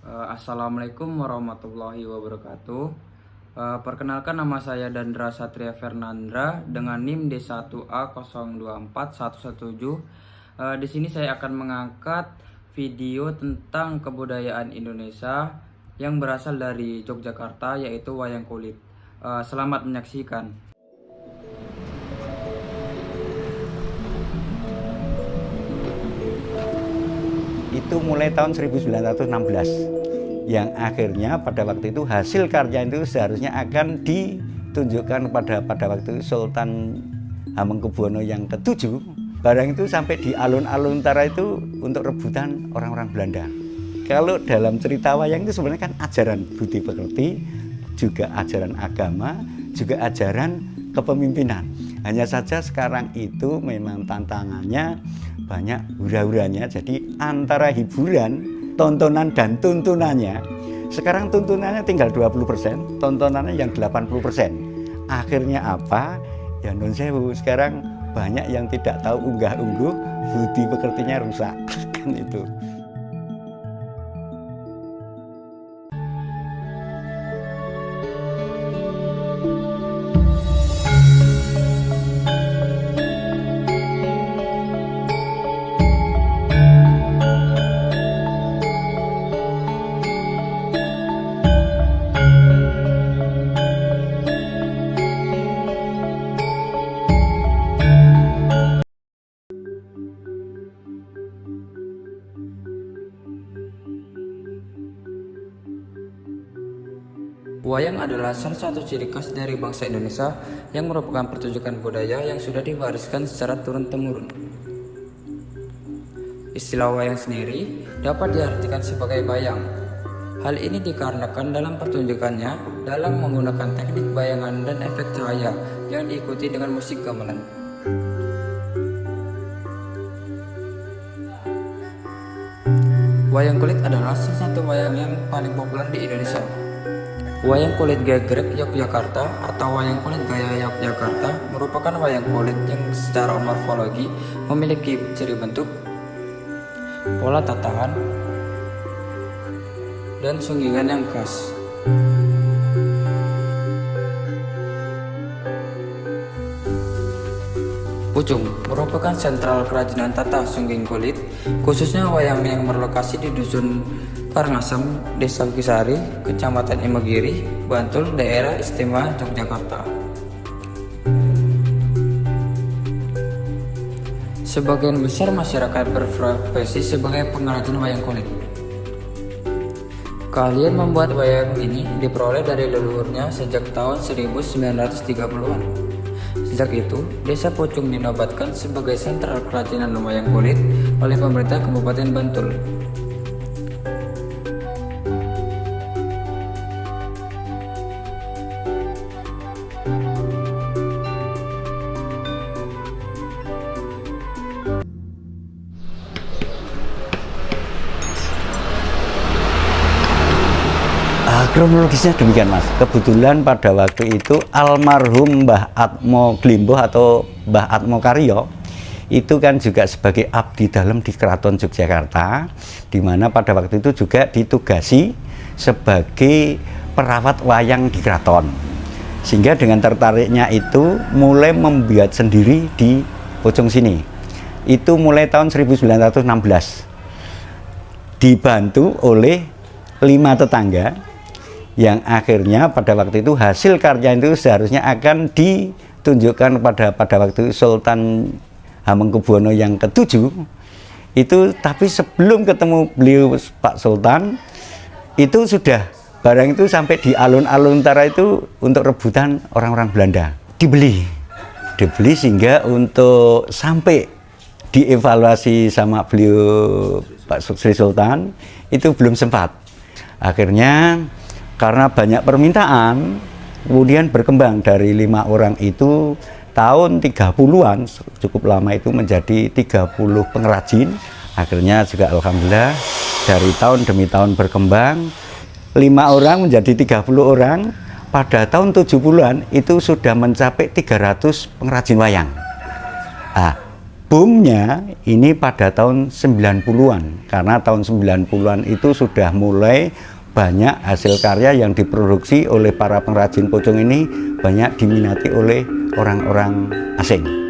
Assalamualaikum warahmatullahi wabarakatuh. Perkenalkan, nama saya Dandra Satria Fernandra dengan NIM D1A024117. Di sini saya akan mengangkat video tentang kebudayaan Indonesia yang berasal dari Yogyakarta, yaitu wayang kulit. Selamat menyaksikan. Itu mulai tahun 1916 yang akhirnya pada waktu itu hasil karya itu seharusnya akan ditunjukkan pada waktu Sultan Hamengkubuwono yang ke-7. Barang itu sampai di alun-alun utara itu untuk rebutan orang-orang Belanda. Kalau dalam cerita wayang itu sebenarnya kan ajaran budi pekerti, juga ajaran agama, juga ajaran kepemimpinan. Hanya saja sekarang itu memang tantangannya banyak hura-huranya. Jadi antara hiburan, tontonan dan tuntunannya, sekarang tuntunannya tinggal 20%, tontonannya yang 80%. Akhirnya apa? Ya nun sewu, sekarang banyak yang tidak tahu unggah-ungguh, budi pekertinya rusak. Kan itu. Wayang adalah salah satu ciri khas dari bangsa Indonesia yang merupakan pertunjukan budaya yang sudah diwariskan secara turun-temurun. Istilah wayang sendiri dapat diartikan sebagai bayang. Hal ini dikarenakan dalam pertunjukannya dalam menggunakan teknik bayangan dan efek cahaya yang diikuti dengan musik gamelan. Wayang kulit adalah salah satu wayang yang paling populer di Indonesia. Wayang kulit gegrek Yogyakarta atau wayang kulit gaya Yogyakarta merupakan wayang kulit yang secara morfologi memiliki ciri bentuk, pola tatahan, dan sunggingan yang khas. Pucung merupakan sentral kerajinan tata sungging kulit, khususnya wayang yang berlokasi di Dusun Karangasem, Desa Kisari, Kecamatan Imogiri, Bantul, Daerah Istimewa Yogyakarta. Sebagian besar masyarakat berprofesi sebagai pengrajin wayang kulit. Keahlian membuat wayang ini diperoleh dari leluhurnya sejak tahun 1930-an. Sejak itu, Desa Pucung dinobatkan sebagai sentral kerajinan wayang kulit oleh pemerintah Kabupaten Bantul. Kronologisnya demikian, Mas. Kebetulan pada waktu itu almarhum Mbah Atmo Glimboh atau Mbah Atmo Karyo itu kan juga sebagai abdi dalam di Keraton Yogyakarta, di mana pada waktu itu juga ditugasi sebagai perawat wayang di keraton. Sehingga dengan tertariknya itu mulai membuat sendiri di Pucung sini. Itu mulai tahun 1916. Dibantu oleh 5 tetangga yang akhirnya pada waktu itu hasil karya itu seharusnya akan ditunjukkan pada waktu Sultan Hamengkubuwono yang ke-7 itu. Tapi sebelum ketemu beliau Pak Sultan itu sudah barang itu sampai di alun-alun utara itu untuk rebutan orang-orang Belanda, dibeli sehingga untuk sampai dievaluasi sama beliau Pak Sri Sultan itu belum sempat. Akhirnya karena banyak permintaan, kemudian berkembang dari 5 orang itu tahun 30-an, cukup lama itu menjadi 30 pengrajin. Akhirnya juga alhamdulillah dari tahun demi tahun berkembang, 5 orang menjadi 30 orang. Pada tahun 70-an itu sudah mencapai 300 pengrajin wayang. Nah, boomnya ini pada tahun 90-an, karena tahun 90-an itu sudah mulai banyak hasil karya yang diproduksi oleh para pengrajin pocong ini banyak diminati oleh orang-orang asing.